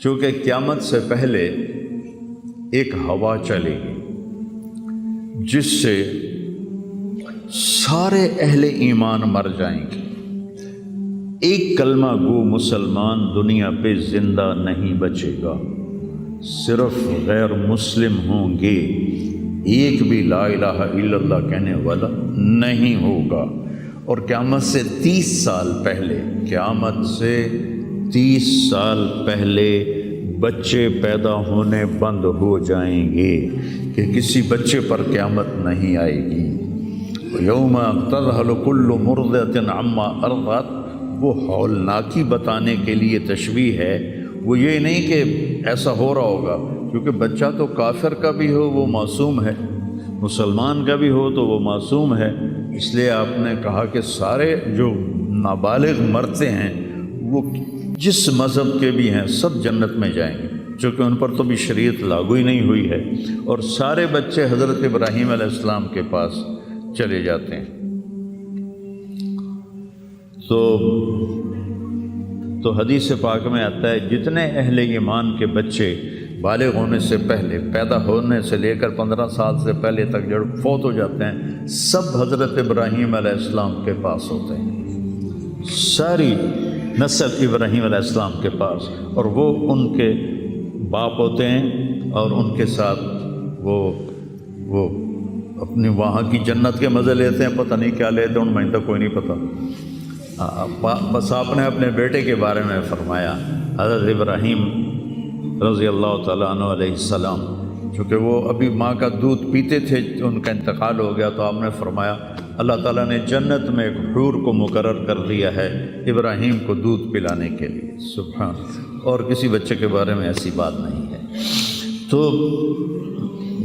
چونکہ قیامت سے پہلے ایک ہوا چلے گی جس سے سارے اہل ایمان مر جائیں گے، ایک کلمہ گو مسلمان دنیا پہ زندہ نہیں بچے گا، صرف غیر مسلم ہوں گے، ایک بھی لا الہ الا اللہ کہنے والا نہیں ہوگا۔ اور قیامت سے 30 سال پہلے، قیامت سے 30 سال پہلے بچے پیدا ہونے بند ہو جائیں گے کہ کسی بچے پر قیامت نہیں آئے گی۔ یوم تذہل کل مرضعۃ عما ارضعت، وہ ہولناکی بتانے کے لیے تشبیہ ہے، وہ یہ نہیں کہ ایسا ہو رہا ہوگا، کیونکہ بچہ تو کافر کا بھی ہو وہ معصوم ہے، مسلمان کا بھی ہو تو وہ معصوم ہے، اس لیے آپ نے کہا کہ سارے جو نابالغ مرتے ہیں وہ جس مذہب کے بھی ہیں سب جنت میں جائیں گے، چونکہ ان پر تو بھی شریعت لاگو ہی نہیں ہوئی ہے، اور سارے بچے حضرت ابراہیم علیہ السلام کے پاس چلے جاتے ہیں۔ تو حدیث پاک میں آتا ہے جتنے اہل ایمان کے بچے بالغ ہونے سے پہلے، پیدا ہونے سے لے کر 15 سال سے پہلے تک جو فوت ہو جاتے ہیں، سب حضرت ابراہیم علیہ السلام کے پاس ہوتے ہیں، ساری نسل ابراہیم علیہ السلام کے پاس، اور وہ ان کے باپ ہوتے ہیں، اور ان کے ساتھ وہ اپنی وہاں کی جنت کے مزے لیتے ہیں، پتہ نہیں کیا لیتے ہیں، ان میں تو کوئی نہیں پتہ۔ بس آپ نے اپنے بیٹے کے بارے میں فرمایا، حضرت ابراہیم رضی اللہ تعالیٰ عنہ علیہ السلام، چونکہ وہ ابھی ماں کا دودھ پیتے تھے، ان کا انتقال ہو گیا، تو آپ نے فرمایا اللہ تعالیٰ نے جنت میں ایک حور کو مقرر کر دیا ہے ابراہیم کو دودھ پلانے کے لیے، سبحان، اور کسی بچے کے بارے میں ایسی بات نہیں ہے۔ تو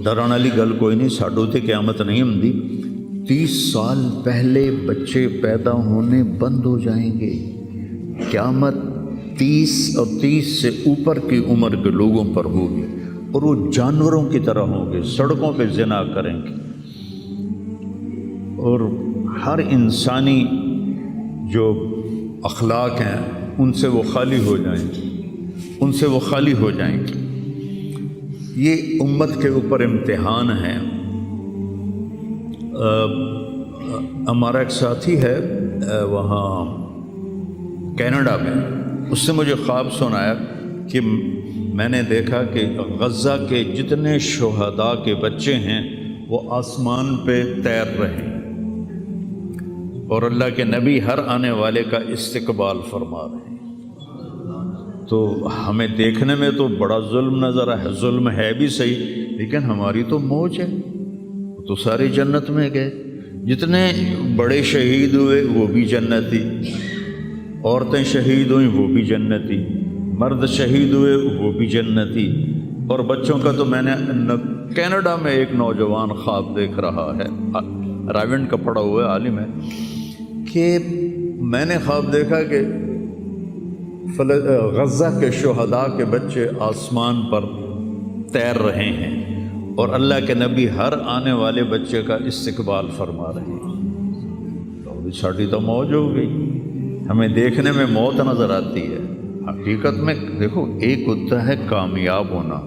ڈران والی گل کوئی نہیں، ساڈو تے قیامت نہیں ہوندی، 30 سال پہلے بچے پیدا ہونے بند ہو جائیں گے، قیامت 30 اور 30 سے اوپر کی عمر کے لوگوں پر ہوگی، اور وہ جانوروں کی طرح ہوں گے، سڑکوں پہ زنا کریں گے، اور ہر انسانی جو اخلاق ہیں ان سے وہ خالی ہو جائیں گے، ان سے وہ خالی ہو جائیں گے۔ یہ امت کے اوپر امتحان ہے۔ ہمارا ایک ساتھی ہے وہاں کینیڈا میں، اس نے مجھے خواب سنایا کہ میں نے دیکھا کہ غزہ کے جتنے شہداء کے بچے ہیں وہ آسمان پہ تیر رہے ہیں، اور اللہ کے نبی ہر آنے والے کا استقبال فرما رہے ہیں۔ تو ہمیں دیکھنے میں تو بڑا ظلم نظر ہے، ظلم ہے بھی صحیح، لیکن ہماری تو موج ہے، تو سارے جنت میں گئے، جتنے بڑے شہید ہوئے وہ بھی جنتی، عورتیں شہید ہوئیں وہ بھی جنتی، مرد شہید ہوئے وہ بھی جنتی، اور بچوں کا تو میں نے کینیڈا میں ایک نوجوان خواب دیکھ رہا ہے، راونڈ کا پڑھا ہوا ہے، عالم ہے، کہ میں نے خواب دیکھا کہ غزہ کے شہداء کے بچے آسمان پر تیر رہے ہیں، اور اللہ کے نبی ہر آنے والے بچے کا استقبال فرما رہے ہیں۔ تو ساڑی تو موج ہو گئی، ہمیں دیکھنے میں موت نظر آتی ہے، حقیقت میں دیکھو ایک ہوتا ہے کامیاب ہونا،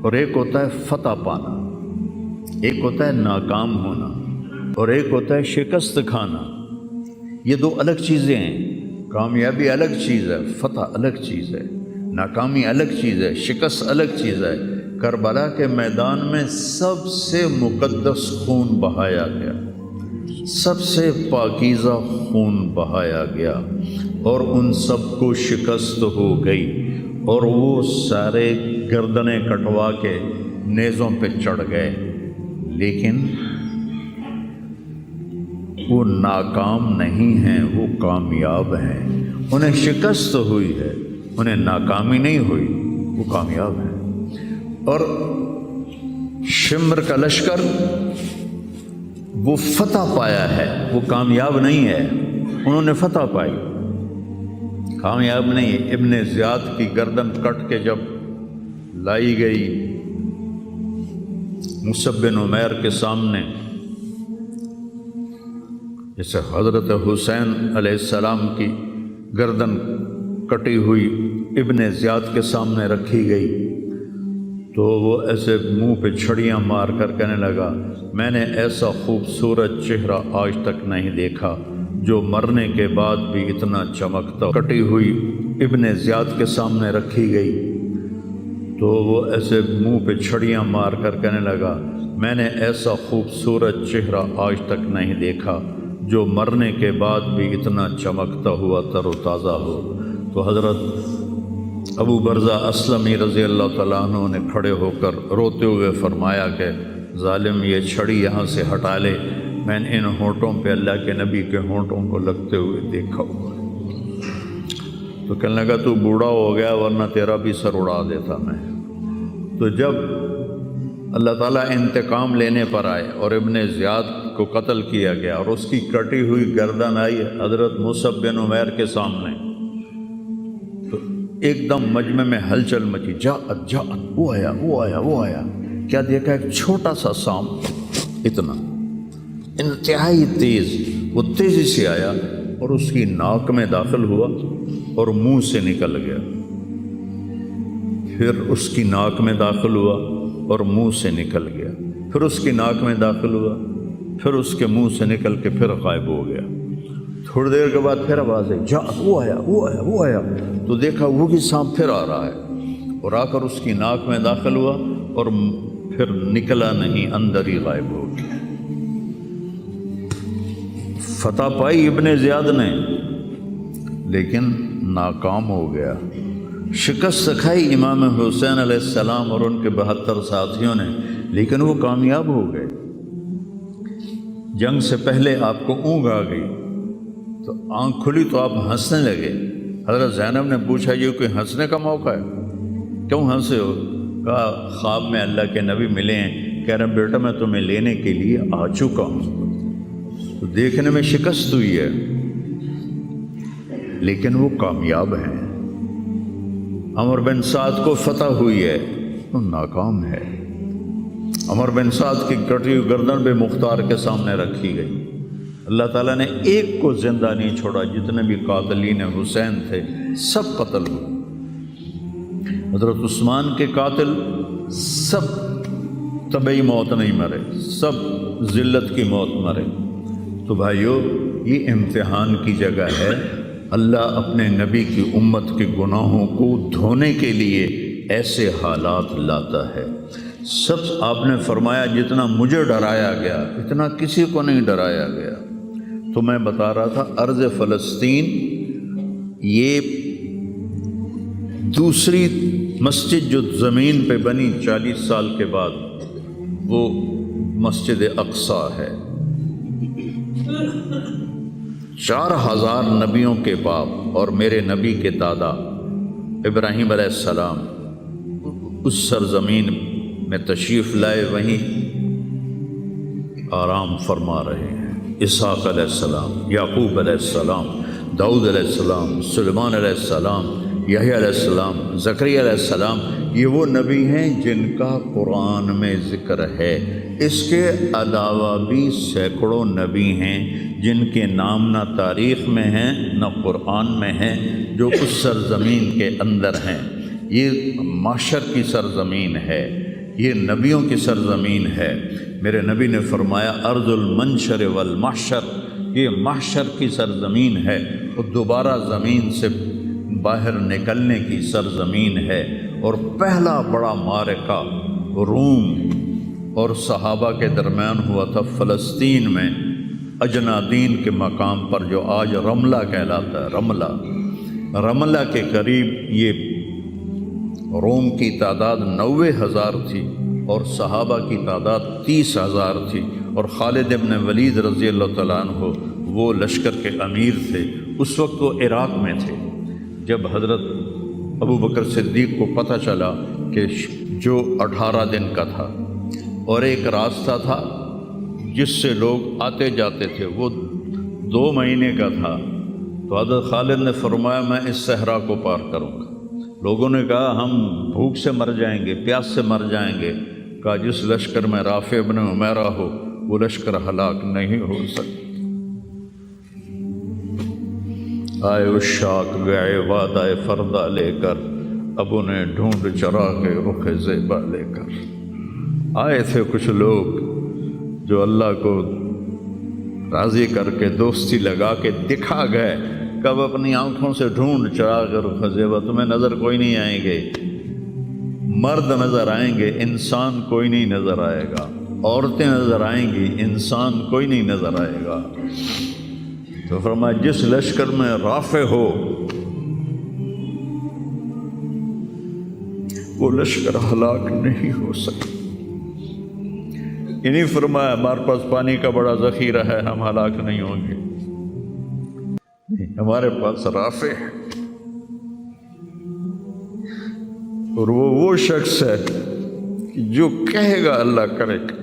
اور ایک ہوتا ہے فتح پانا، ایک ہوتا ہے ناکام ہونا، اور ایک ہوتا ہے شکست کھانا۔ یہ دو الگ چیزیں ہیں، کامیابی الگ چیز ہے، فتح الگ چیز ہے، ناکامی الگ چیز ہے، شکست الگ چیز ہے۔ کربلا کے میدان میں سب سے مقدس خون بہایا گیا، سب سے پاکیزہ خون بہایا گیا، اور ان سب کو شکست ہو گئی، اور وہ سارے گردنیں کٹوا کے نیزوں پہ چڑھ گئے، لیکن وہ ناکام نہیں ہیں، وہ کامیاب ہیں۔ انہیں شکست ہوئی ہے، انہیں ناکامی نہیں ہوئی، وہ کامیاب ہیں۔ اور شمر کا لشکر وہ فتح پایا ہے، وہ کامیاب نہیں ہے، انہوں نے فتح پائی، کامیاب نہیں ہے۔ ابن زیاد کی گردن کٹ کے جب لائی گئی مصعب بن عمیر کے سامنے، جیسے حضرت حسین علیہ السلام کی گردن کٹی ہوئی ابن زیاد کے سامنے رکھی گئی تو وہ ایسے منہ پہ چھڑیاں مار کر کہنے لگا میں نے ایسا خوبصورت چہرہ آج تک نہیں دیکھا جو مرنے کے بعد بھی اتنا چمکتا. کٹی ہوئی ابن زیاد کے سامنے رکھی گئی تو وہ ایسے منہ پہ چھڑیاں مار کر کہنے لگا میں نے ایسا خوبصورت چہرہ آج تک نہیں دیکھا جو مرنے کے بعد بھی اتنا چمکتا ہوا تر و تازہ ہو. تو حضرت ابو برزہ اسلمی رضی اللہ تعالیٰ عنہ نے کھڑے ہو کر روتے ہوئے فرمایا کہ ظالم یہ چھڑی یہاں سے ہٹا لے، میں نے ان ہونٹوں پہ اللہ کے نبی کے ہونٹوں کو لگتے ہوئے دیکھا ہوا. تو کہنے لگا تو بوڑھا ہو گیا ورنہ تیرا بھی سر اڑا دیتا میں. تو جب اللہ تعالیٰ انتقام لینے پر آئے اور ابن زیاد کو قتل کیا گیا اور اس کی کٹی ہوئی گردن آئی حضرت مصعب بن عمیر کے سامنے، تو ایک دم مجمع میں ہلچل مچی. جاءت وہ آیا. کیا دیکھا؟ ایک چھوٹا سا سانپ، اتنا انتہائی تیز، وہ تیزی سے آیا اور اس کی ناک میں داخل ہوا اور منہ سے نکل گیا. پھر اس کی ناک میں داخل ہوا اور منہ سے نکل گیا. پھر اس کی ناک میں داخل ہوا، پھر اس کے منہ سے نکل کے پھر غائب ہو گیا. تھوڑی دیر کے بعد پھر آواز آئی جاءت وہ آیا. تو دیکھا وہی سانپ پھر آ رہا ہے اور آ کر اس کی ناک میں داخل ہوا اور پھر نکلا نہیں، اندر ہی غائب ہو گیا. فتح پائی ابن زیاد نے لیکن ناکام ہو گیا. شکست کھائی امام حسین علیہ السلام اور ان کے 72 ساتھیوں نے، لیکن وہ کامیاب ہو گئے. جنگ سے پہلے آپ کو اونگ آ گئی تو آنکھ کھلی تو آپ ہنسنے لگے. حضرت زینب نے پوچھا یہ کوئی ہنسنے کا موقع ہے، کیوں ہنسے ہو؟ کہا خواب میں اللہ کے نبی ملے ہیں، کہہ رہے بیٹا میں تمہیں لینے کے لیے آ چکا ہوں. تو دیکھنے میں شکست ہوئی ہے لیکن وہ کامیاب ہیں. عمر بن سعد کو فتح ہوئی ہے تو ناکام ہے. عمر بن سعد کی کٹی ہوئی گردن بے مختار کے سامنے رکھی گئی. اللہ تعالیٰ نے ایک کو زندہ نہیں چھوڑا، جتنے بھی قاتلین حسین تھے سب قتل ہوئے. حضرت عثمان کے قاتل سب طبعی موت نہیں مرے، سب ذلت کی موت مرے. تو بھائیو یہ امتحان کی جگہ ہے. اللہ اپنے نبی کی امت کے گناہوں کو دھونے کے لیے ایسے حالات لاتا ہے. سب آپ نے فرمایا جتنا مجھے ڈرایا گیا اتنا کسی کو نہیں ڈرایا گیا. تو میں بتا رہا تھا ارض فلسطین یہ دوسری مسجد جو زمین پہ بنی 40 سال کے بعد وہ مسجد اقصی ہے. 4000 نبیوں کے باپ اور میرے نبی کے دادا ابراہیم علیہ السلام اس سرزمین میں تشریف لائے، وہیں آرام فرما رہے ہیں. اسحاق علیہ السلام، یعقوب علیہ السلام، داؤد علیہ السلام، سلیمان علیہ السلام، یحییٰ علیہ السلام، زکریا علیہ السلام، یہ وہ نبی ہیں جن کا قرآن میں ذکر ہے. اس کے علاوہ بھی سینکڑوں نبی ہیں جن کے نام نہ تاریخ میں ہیں نہ قرآن میں ہیں، جو اس سرزمین کے اندر ہیں. یہ محشر کی سرزمین ہے، یہ نبیوں کی سرزمین ہے. میرے نبی نے فرمایا ارض المنشر والمحشر، یہ محشر کی سرزمین ہے اور دوبارہ زمین سے باہر نکلنے کی سرزمین ہے. اور پہلا بڑا معرکہ روم اور صحابہ کے درمیان ہوا تھا فلسطین میں، اجنادین کے مقام پر جو آج رملہ کہلاتا ہے. رملہ کے قریب یہ روم کی تعداد 90,000 تھی اور صحابہ کی تعداد 30,000 تھی. اور خالد ابن ولید رضی اللہ تعالیٰ عنہ وہ لشکر کے امیر تھے. اس وقت وہ عراق میں تھے. جب حضرت ابو بکر صدیق کو پتہ چلا کہ جو 18 دن کا تھا اور ایک راستہ تھا جس سے لوگ آتے جاتے تھے وہ 2 مہینے کا تھا، تو حضرت خالد نے فرمایا میں اس صحرا کو پار کروں گا. لوگوں نے کہا ہم بھوک سے مر جائیں گے، پیاس سے مر جائیں گے. کہا جس لشکر میں رافع ابن عمیرہ ہو وہ لشکر ہلاک نہیں ہو سکتا. آئے اشاق گئے وعدہ فردہ لے کر اب انہیں ڈھونڈ چرا کے رخ زیبا لے کر آئے تھے کچھ لوگ جو اللہ کو راضی کر کے دوستی لگا کے دکھا گئے، کب اپنی آنکھوں سے ڈھونڈ چرا کے رخ زیبا، تمہیں نظر کوئی نہیں آئیں گے، مرد نظر آئیں گے، انسان کوئی نہیں نظر آئے گا، عورتیں نظر آئیں گی، انسان کوئی نہیں نظر آئے گا۔ تو فرمایا جس لشکر میں رافع ہو وہ لشکر ہلاک نہیں ہو سکتا۔ انہیں فرمایا ہمارے پاس پانی کا بڑا ذخیرہ ہے، ہم ہلاک نہیں ہوں گے، نہیں، ہمارے پاس رافع ہے، اور وہ شخص ہے کہ جو کہے گا اللہ کرے گا۔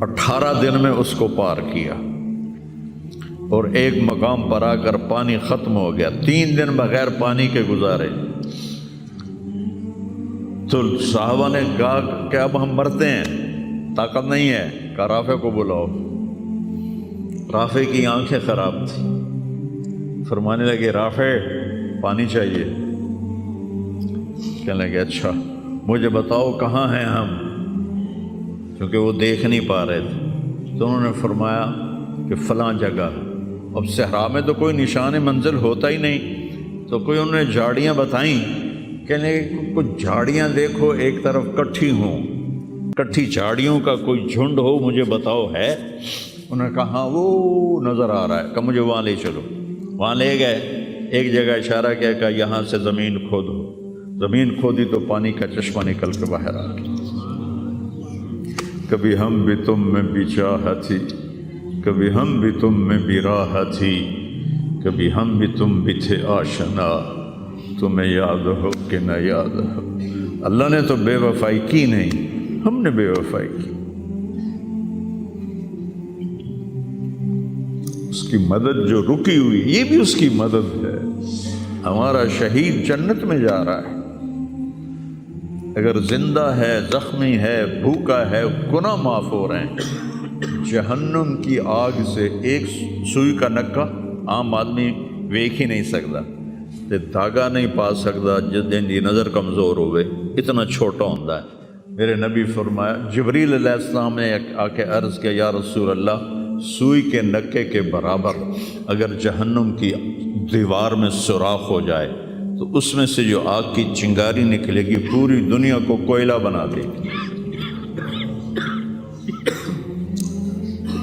18 دن میں اس کو پار کیا، اور ایک مقام پر آ کر پانی ختم ہو گیا، 3 دن بغیر پانی کے گزارے۔ تو صحابہ نے کہا کہ اب ہم مرتے ہیں، طاقت نہیں ہے، کہا رافع کو بلاؤ۔ رافع کی آنکھیں خراب تھی، فرمانے لگے رافع پانی چاہیے، کہنے لگے اچھا مجھے بتاؤ کہاں ہیں ہم، کیونکہ وہ دیکھ نہیں پا رہے تھے۔ تو انہوں نے فرمایا کہ فلاں جگہ۔ اب صحرا میں تو کوئی نشان منزل ہوتا ہی نہیں، تو کوئی انہوں نے جھاڑیاں بتائیں، کہنے لگے کچھ جھاڑیاں دیکھو ایک طرف کٹھی ہوں، کٹھی جھاڑیوں کا کوئی جھنڈ ہو، مجھے بتاؤ ہے؟ انہوں نے کہا ہاں وہ نظر آ رہا ہے، کہ مجھے وہاں لے چلو۔ وہاں لے گئے، ایک جگہ اشارہ کیا کہ یہاں سے زمین کھودو، زمین کھودی تو پانی کا چشمہ نکل کے باہر آ گیا۔ کبھی ہم بھی تم میں بھی چاہتی، کبھی ہم بھی تم میں بھی راہ تھی، کبھی ہم بھی تم بھی تھے آشنا، تمہیں یاد ہو کہ نہ یاد ہو۔ اللہ نے تو بے وفائی کی نہیں، ہم نے بے وفائی کی۔ اس کی مدد جو رکی ہوئی، یہ بھی اس کی مدد ہے۔ ہمارا شہید جنت میں جا رہا ہے، اگر زندہ ہے، زخمی ہے، بھوکا ہے، گناہ معاف ہو رہے ہیں۔ جہنم کی آگ سے ایک سوئی کا نکا عام آدمی ویکھ ہی نہیں سکتا، دھاگا نہیں پا سکتا، جس دن کی نظر کمزور ہوئے، اتنا چھوٹا ہوتا ہے۔ میرے نبی فرمایا، جبریل علیہ السلام نے آ کے عرض کیا یا رسول اللہ، سوئی کے نکے کے برابر اگر جہنم کی دیوار میں سوراخ ہو جائے تو اس میں سے جو آگ کی چنگاری نکلے گی پوری دنیا کو کوئلہ بنا دے گی۔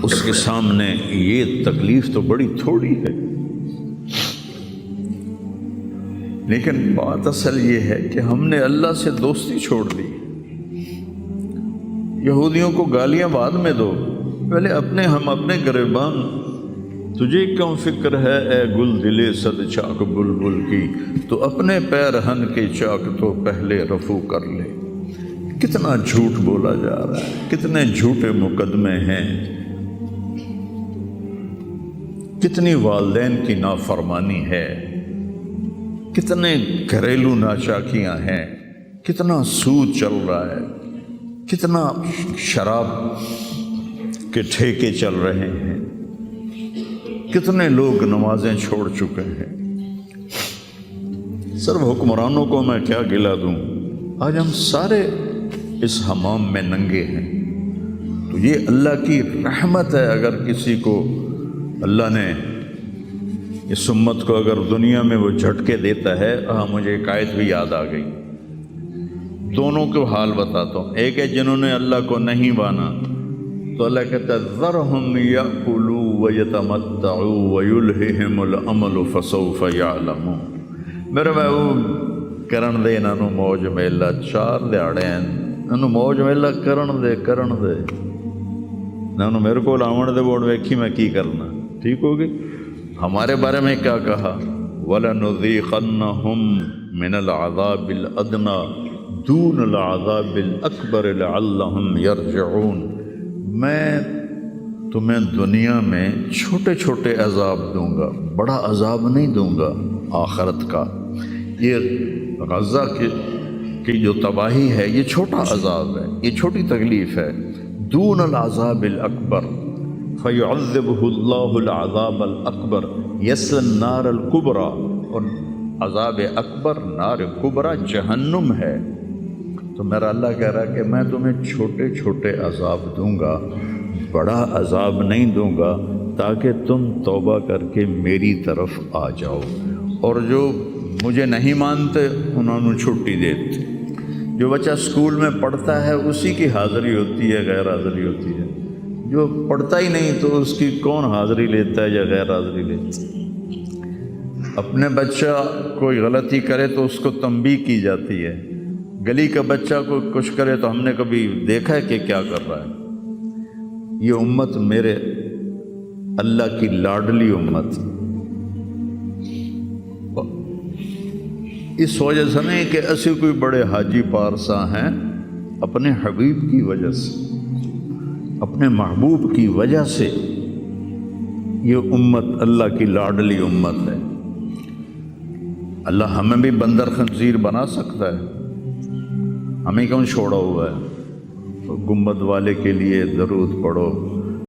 اس کے سامنے یہ تکلیف تو بڑی تھوڑی ہے، لیکن بات اصل یہ ہے کہ ہم نے اللہ سے دوستی چھوڑ دی۔ یہودیوں کو گالیاں بعد میں دو، پہلے ہم اپنے گریبان۔ تجھے کیوں فکر ہے اے گل دلے صد چاک بلبل کی، تو اپنے پیرہن کی چاک تو پہلے رفو کر لے۔ کتنا جھوٹ بولا جا رہا ہے، کتنے جھوٹے مقدمے ہیں، کتنی والدین کی نافرمانی ہے، کتنے گھریلو ناچاکیاں ہیں، کتنا سود چل رہا ہے، کتنا شراب کے ٹھیکے چل رہے ہیں، کتنے لوگ نمازیں چھوڑ چکے ہیں۔ صرف حکمرانوں کو میں کیا گلہ دوں، آج ہم سارے اس حمام میں ننگے ہیں۔ تو یہ اللہ کی رحمت ہے، اگر کسی کو اللہ نے اس امت کو اگر دنیا میں وہ جھٹکے دیتا ہے۔ مجھے ایک آیت بھی یاد آ گئی، دونوں کو حال بتاتا ہوں۔ ایک ہے جنہوں نے اللہ کو نہیں مانا، تو اللہ کہتا ہے ذرہم یأکلوا ویتمتعوا ویلہہم الامل فسوف یعلمون۔ میرے محبوب کرن دے انہاں نوں موج میلا، 4 دہاڑے انہاں نوں موج میلا کرن دے انہاں نوں میرے کول آون دے، ووٹ ویکھی میں کی کرنا، ٹھیک ہوگی۔ ہمارے بارے میں کیا کہا، وَلَنُذِيقَنَّهُم مِّنَ الْعَذَابِ الْأَدْنَىٰ دُونَ الْعَذَابِ الْأَكْبَرِ لَعَلَّهُمْ يَرْجِعُونَ۔ میں تمہیں دنیا میں چھوٹے چھوٹے عذاب دوں گا، بڑا عذاب نہیں دوں گا آخرت کا۔ یہ غزہ کی جو تباہی ہے یہ چھوٹا عذاب ہے، یہ چھوٹی تکلیف ہے۔ دون العذاب الاکبر، فَيُعَذِّبُهُ اللَّهُ الْعَذَابَ الْأَكْبَرَ يَصْلَى النَّارَ الْكُبْرَى، اور عذاب اکبر نار کبرا جہنم ہے۔ تو میرا اللہ کہہ رہا ہے کہ میں تمہیں چھوٹے چھوٹے عذاب دوں گا، بڑا عذاب نہیں دوں گا، تاکہ تم توبہ کر کے میری طرف آ جاؤ، اور جو مجھے نہیں مانتے انہوں نے چھٹی دیتے۔ جو بچہ اسکول میں پڑھتا ہے اسی کی حاضری ہوتی ہے، غیر حاضری ہوتی ہے۔ جو پڑھتا ہی نہیں تو اس کی کون حاضری لیتا ہے یا غیر حاضری لیتا ہے؟ اپنے بچہ کوئی غلطی کرے تو اس کو تنبیہ کی جاتی ہے، گلی کا بچہ کوئی کچھ کرے تو ہم نے کبھی دیکھا ہے کہ کیا کر رہا ہے؟ یہ امت میرے اللہ کی لاڈلی امت، اس وجہ سے نہیں کہ ایسے کوئی بڑے حاجی پارسا ہیں، اپنے حبیب کی وجہ سے، اپنے محبوب کی وجہ سے یہ امت اللہ کی لاڈلی امت ہے۔ اللہ ہمیں بھی بندر خنزیر بنا سکتا ہے، ہمیں کیوں چھوڑا ہوا ہے؟ تو گنبد والے کے لیے درود پڑھو،